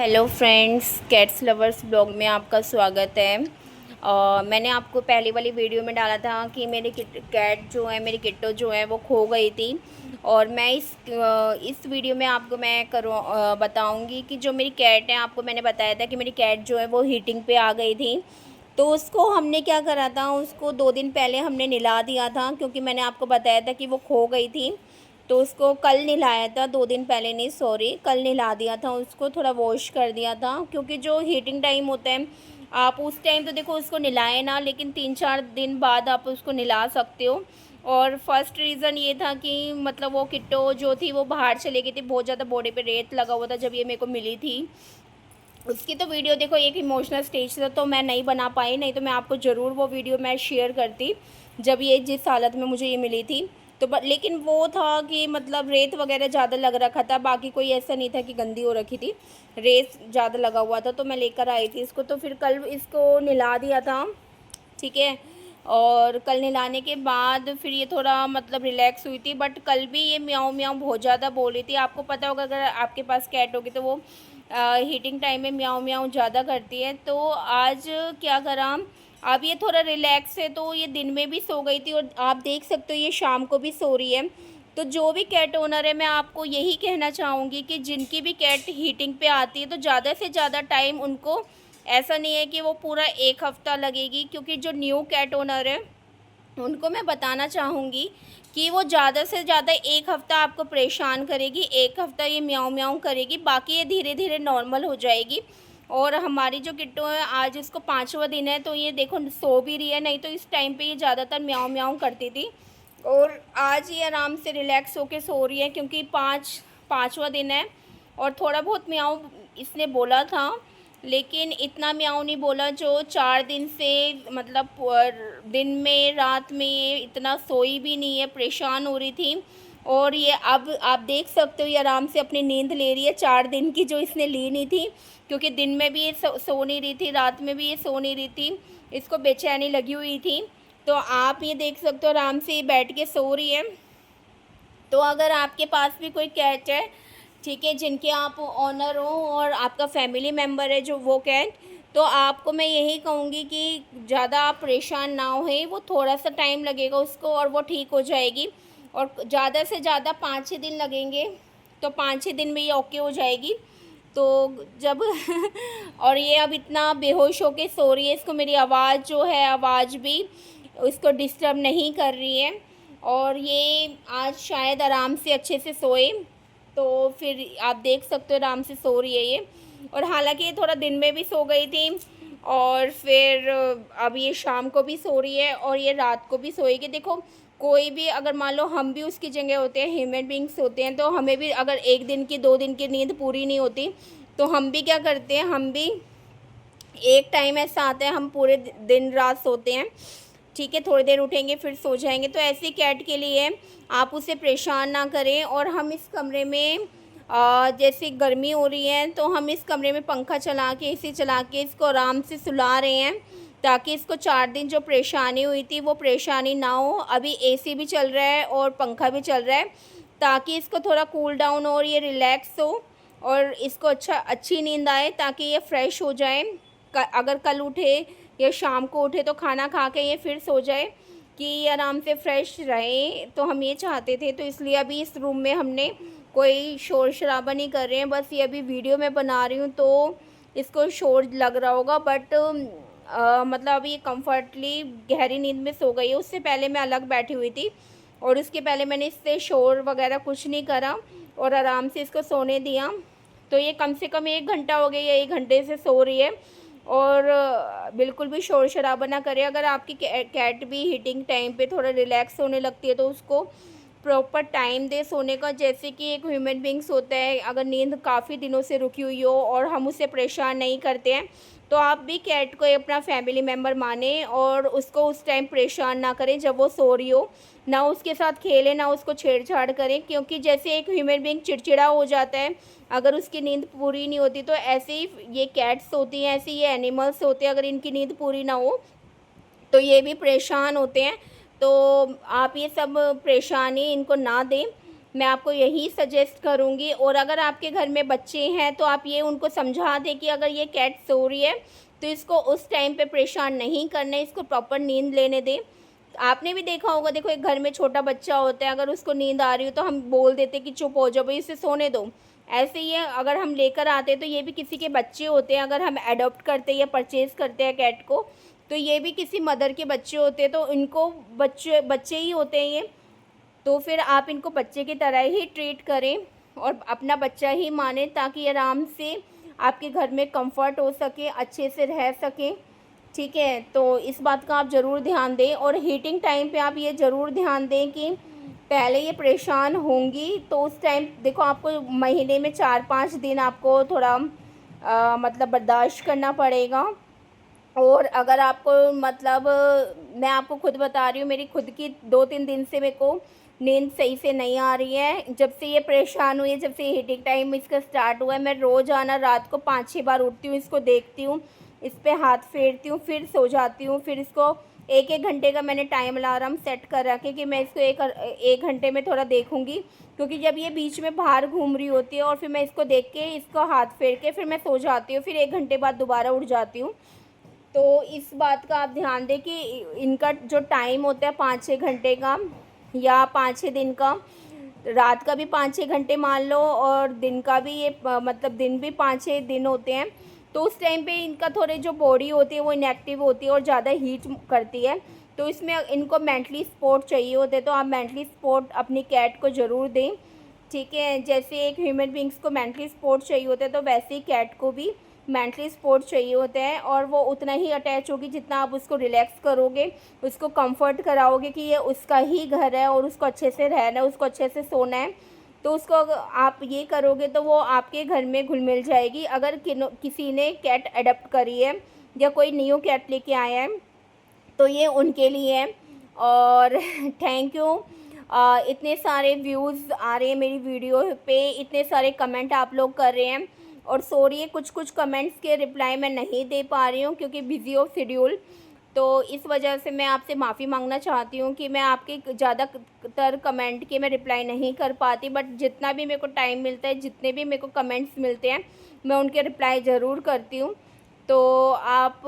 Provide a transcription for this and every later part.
Hello friends, cats lovers blog में आपका स्वागत है। मैंने आपको पहली वाली वीडियो में डाला था कि मेरी कैट जो है, मेरी किट्टो जो है वो खो गई थी। और मैं इस वीडियो में आपको मैं बताऊंगी कि जो मेरी कैट है, आपको मैंने बताया था कि मेरी कैट जो है वो हीटिंग पे आ गई थी। तो उसको हमने क्या करा था, उसको 2 दिन पहले हमने नहला दिया था, क्योंकि मैंने आपको बताया था कि वो खो गई थी। तो उसको कल नहलाया था, 2 दिन पहले नहीं, सॉरी, कल नहला दिया था उसको, थोड़ा वॉश कर दिया था। क्योंकि जो हीटिंग टाइम होता है, आप उस टाइम तो देखो उसको नहलाए ना, लेकिन 3-4 दिन बाद आप उसको नहला सकते हो। और फर्स्ट रीज़न ये था कि मतलब वो किट्टो जो थी वो बाहर चली गई थी, बहुत ज़्यादा बॉडी पे रेत लगा हुआ था जब ये मेरे को मिली थी। उसकी तो वीडियो देखो, एक इमोशनल स्टेज था तो मैं नहीं बना पाई, नहीं तो मैं आपको ज़रूर वो वीडियो मैं शेयर करती, जब ये जिस हालत में मुझे ये मिली थी। तो लेकिन वो था कि मतलब रेत वगैरह ज़्यादा लग रखा था, बाकी कोई ऐसा नहीं था कि गंदी हो रखी थी, रेत ज़्यादा लगा हुआ था। तो मैं लेकर आई थी इसको, तो फिर कल इसको नहला दिया था, ठीक है। और कल नहलाने के बाद फिर ये थोड़ा मतलब रिलैक्स हुई थी। बट कल भी ये म्याऊं म्याऊं बहुत ज़्यादा बोल रही थी। आपको पता होगा, अगर आपके पास कैट होगी तो वो हीटिंग टाइम में म्याऊं म्याऊं ज़्यादा करती है। तो आज क्या करा, अब ये थोड़ा रिलैक्स है, तो ये दिन में भी सो गई थी और आप देख सकते हो ये शाम को भी सो रही है। तो जो भी कैट ओनर है, मैं आपको यही कहना चाहूँगी कि जिनकी भी कैट हीटिंग पे आती है तो ज़्यादा से ज़्यादा टाइम उनको, ऐसा नहीं है कि वो पूरा 1 हफ़्ता लगेगी, क्योंकि जो न्यू कैट ओनर है उनको मैं बताना चाहूँगी कि वो ज़्यादा से ज़्यादा 1 हफ़्ता आपको परेशान करेगी, 1 हफ़्ता ये म्याऊं म्याऊं करेगी, बाकी ये धीरे धीरे नॉर्मल हो जाएगी। और हमारी जो किट्टू है, आज इसको 5वां दिन है, तो ये देखो सो भी रही है, नहीं तो इस टाइम पे ये ज़्यादातर म्याऊं म्याऊं करती थी। और आज ये आराम से रिलैक्स होके सो रही है, क्योंकि पाँचवा दिन है। और थोड़ा बहुत म्याऊं इसने बोला था, लेकिन इतना म्याऊं नहीं बोला जो 4 दिन से, मतलब दिन में रात में ये इतना सोई भी नहीं है, परेशान हो रही थी। और ये अब आप देख सकते हो ये आराम से अपनी नींद ले रही है, 4 दिन की जो इसने ली नहीं थी। क्योंकि दिन में भी ये सो नहीं रही थी, रात में भी ये सो नहीं रही थी, इसको बेचैनी लगी हुई थी। तो आप ये देख सकते हो आराम से ये बैठ के सो रही है। तो अगर आपके पास भी कोई कैट है, ठीक है, जिनके आप ऑनर हो और आपका फैमिली मेम्बर है जो वो कैट, तो आपको मैं यही कहूँगी कि ज़्यादा आप परेशान ना होए, वो थोड़ा सा टाइम लगेगा उसको और वो ठीक हो जाएगी। और ज़्यादा से ज़्यादा 5-6 दिन लगेंगे, तो 5-6 दिन में ये ओके हो जाएगी। तो जब और ये अब इतना बेहोश होके सो रही है, इसको मेरी आवाज़ जो है, आवाज़ भी उसको डिस्टर्ब नहीं कर रही है। और ये आज शायद आराम से अच्छे से सोए, तो फिर आप देख सकते हो आराम से सो रही है ये। और हालांकि ये थोड़ा दिन में भी सो गई थी, और फिर अब ये शाम को भी सो रही है और ये रात को भी सोएगी। देखो, कोई भी अगर मान लो हम भी उसकी जगह होते हैं, ह्यूमन बींग्स होते हैं, तो हमें भी अगर 1 दिन की 2 दिन की नींद पूरी नहीं होती, तो हम भी क्या करते हैं, हम भी एक टाइम ऐसा आता है हम पूरे दिन रात सोते हैं, ठीक है, थोड़ी देर उठेंगे फिर सो जाएंगे। तो ऐसे कैट के लिए आप उसे परेशान ना करें। और हम इस कमरे में जैसे गर्मी हो रही है, तो हम इस कमरे में पंखा चला के, एसी चला के इसको आराम से सुला रहे हैं, ताकि इसको 4 दिन जो परेशानी हुई थी वो परेशानी ना हो। अभी एसी भी चल रहा है और पंखा भी चल रहा है, ताकि इसको थोड़ा कूल डाउन हो और ये रिलैक्स हो और इसको अच्छी नींद आए, ताकि ये फ्रेश हो जाए। अगर कल उठे या शाम को उठे तो खाना खा के ये फिर सो जाए, कि ये आराम से फ्रेश रहे। तो हम ये चाहते थे, तो इसलिए अभी इस रूम में हमने कोई शोर शराबा नहीं कर रहे हैं। बस ये अभी वीडियो में बना रही हूँ तो इसको शोर लग रहा होगा, बट मतलब अभी ये कम्फर्टली गहरी नींद में सो गई है। उससे पहले मैं अलग बैठी हुई थी और उसके पहले मैंने इससे शोर वगैरह कुछ नहीं करा और आराम से इसको सोने दिया। तो ये कम से कम 1 घंटा हो गया, 1 घंटे से सो रही है। और बिल्कुल भी शोर शराबा ना करें। अगर आपकी कैट भी हीटिंग टाइम पे थोड़ा रिलैक्स होने लगती है, तो उसको प्रॉपर टाइम दे सोने का। जैसे कि एक ह्यूमन बींग्स होता है, अगर नींद काफ़ी दिनों से रुकी हुई हो और हम उसे परेशान नहीं करते हैं, तो आप भी कैट को अपना फैमिली मेम्बर माने और उसको उस टाइम परेशान ना करें जब वो सो रही हो। ना उसके साथ खेलें, ना उसको छेड़छाड़ करें, क्योंकि जैसे एक ह्यूमन बींग चिड़चिड़ा हो जाता है अगर उसकी नींद पूरी नहीं होती, तो ऐसे ही ये कैट्स होती हैं, ऐसे ये एनिमल्स होते हैं, अगर इनकी नींद पूरी ना हो तो ये भी परेशान होते हैं। तो आप ये सब परेशानी इनको ना दें। मैं आपको यही सजेस्ट करूँगी। और अगर आपके घर में बच्चे हैं तो आप ये उनको समझा दें कि अगर ये कैट सो रही है तो इसको उस टाइम पे परेशान नहीं करना है, इसको प्रॉपर नींद लेने दें। आपने भी देखा होगा, देखो एक घर में छोटा बच्चा होता है, अगर उसको नींद आ रही हो तो हम बोल देते कि चुप हो जाओ भाई, इसे सोने दो। ऐसे ही है, अगर हम लेकर आते हैं तो ये भी किसी के बच्चे होते हैं। अगर हम अडॉप्ट करते हैं या परचेज़ करते हैं कैट को, तो ये भी किसी मदर के बच्चे होते हैं, तो इनको बच्चे बच्चे ही होते हैं ये। तो फिर आप इनको बच्चे की तरह ही ट्रीट करें और अपना बच्चा ही माने, ताकि आराम से आपके घर में कंफर्ट हो सके, अच्छे से रह सकें। ठीक है, तो इस बात का आप ज़रूर ध्यान दें। और हीटिंग टाइम पे आप ये ज़रूर ध्यान दें कि पहले ये परेशान होंगी तो उस टाइम देखो, आपको महीने में 4-5 दिन आपको थोड़ा मतलब बर्दाश्त करना पड़ेगा। और अगर आपको मतलब मैं आपको खुद बता रही हूँ, मेरी खुद की 2-3 दिन से मेरे को नींद सही से नहीं आ रही है। जब से ये परेशान हुई है, जब से हीटिंग टाइम इसका स्टार्ट हुआ है, मैं रोज़ाना रात को 5-6 बार उठती हूँ, इसको देखती हूँ, इस पे हाथ फेरती हूँ, फिर सो जाती हूँ। फिर इसको 1-1 घंटे का मैंने टाइम अलार्म सेट कर रखा कि मैं इसको एक घंटे में थोड़ा देखूँगी, क्योंकि जब ये बीच में बाहर घूम रही होती है और फिर मैं इसको देख के, इसको हाथ फेर के फिर मैं सो जाती हूँ, फिर 1 घंटे बाद दोबारा उठ जाती हूँ। तो इस बात का आप ध्यान दें कि इनका जो टाइम होता है 5-6 घंटे का या 5-6 दिन का, रात का भी 5-6 घंटे मान लो और दिन का भी, ये मतलब दिन भी 5-6 दिन होते हैं। तो उस टाइम पे इनका थोड़े जो बॉडी होती है वो इनएक्टिव होती है और ज़्यादा हीट करती है। तो इसमें इनको मेंटली सपोर्ट चाहिए होते हैं, तो आप मेंटली सपोर्ट अपनी कैट को ज़रूर दें। ठीक है, जैसे एक ह्यूमन बींग्स को मेंटली सपोर्ट चाहिए होता है, तो वैसे ही कैट को भी मेंटली सपोर्ट चाहिए होता है। और वो उतना ही अटैच होगी जितना आप उसको रिलैक्स करोगे, उसको कंफर्ट कराओगे कि ये उसका ही घर है और उसको अच्छे से रहना है, उसको अच्छे से सोना है। तो उसको अगर आप ये करोगे तो वो आपके घर में घुल मिल जाएगी। अगर किसी ने कैट अडॉप्ट करी है या कोई न्यू कैट लेके आया है तो ये उनके लिए है। और थैंक यू। इतने सारे व्यूज़ आ रहे हैं मेरी वीडियो पे, इतने सारे कमेंट आप लोग कर रहे हैं। और सॉरी, कुछ कुछ कमेंट्स के रिप्लाई मैं नहीं दे पा रही हूँ क्योंकि बिज़ी ऑफ शेड्यूल। तो इस वजह से मैं आपसे माफ़ी मांगना चाहती हूँ कि मैं आपके ज़्यादातर कमेंट के मैं रिप्लाई नहीं कर पाती, बट जितना भी मेरे को टाइम मिलता है, जितने भी मेरे को कमेंट्स मिलते हैं, मैं उनके रिप्लाई ज़रूर करती हूँ। तो आप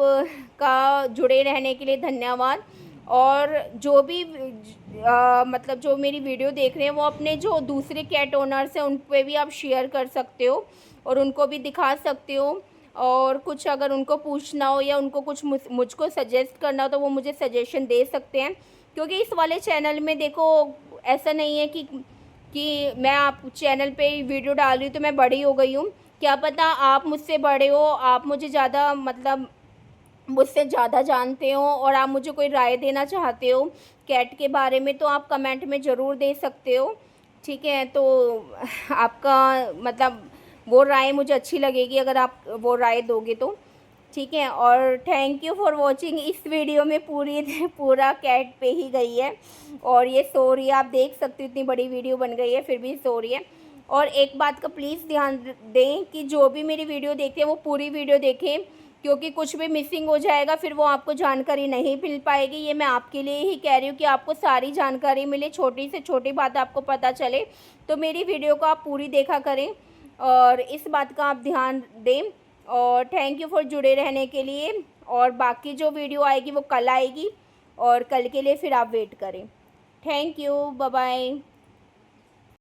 का जुड़े रहने के लिए धन्यवाद। और जो भी मतलब जो मेरी वीडियो देख रहे हैं वो अपने जो दूसरे कैट ओनर्स हैं उन पे भी आप शेयर कर सकते हो और उनको भी दिखा सकते हो। और कुछ अगर उनको पूछना हो या उनको कुछ मुझको सजेस्ट करना हो तो वो मुझे सजेशन दे सकते हैं। क्योंकि इस वाले चैनल में देखो, ऐसा नहीं है कि मैं आप चैनल पे वीडियो डाल रही हूँ तो मैं बड़ी हो गई हूँ। क्या पता आप मुझसे बड़े हो, आप मुझे ज़्यादा मतलब मुझसे ज़्यादा जानते हो और आप मुझे कोई राय देना चाहते हो कैट के बारे में, तो आप कमेंट में ज़रूर दे सकते हो। ठीक है, तो आपका मतलब वो राय मुझे अच्छी लगेगी अगर आप वो राय दोगे तो। ठीक है, और थैंक यू फॉर वॉचिंग। इस वीडियो में पूरा कैट पे ही गई है और ये सो रही है, आप देख सकते हो इतनी बड़ी वीडियो बन गई है फिर भी सो रही है। और एक बात का प्लीज़ ध्यान दें कि जो भी मेरी वीडियो देखते हैं वो पूरी वीडियो देखें, क्योंकि कुछ भी मिसिंग हो जाएगा फिर वो आपको जानकारी नहीं मिल पाएगी। ये मैं आपके लिए ही कह रही हूँ कि आपको सारी जानकारी मिले, छोटी से छोटी बात आपको पता चले। तो मेरी वीडियो को आप पूरी देखा करें और इस बात का आप ध्यान दें। और थैंक यू फॉर जुड़े रहने के लिए। और बाकी जो वीडियो आएगी वो कल आएगी और कल के लिए फिर आप वेट करें। Thank you, bye bye.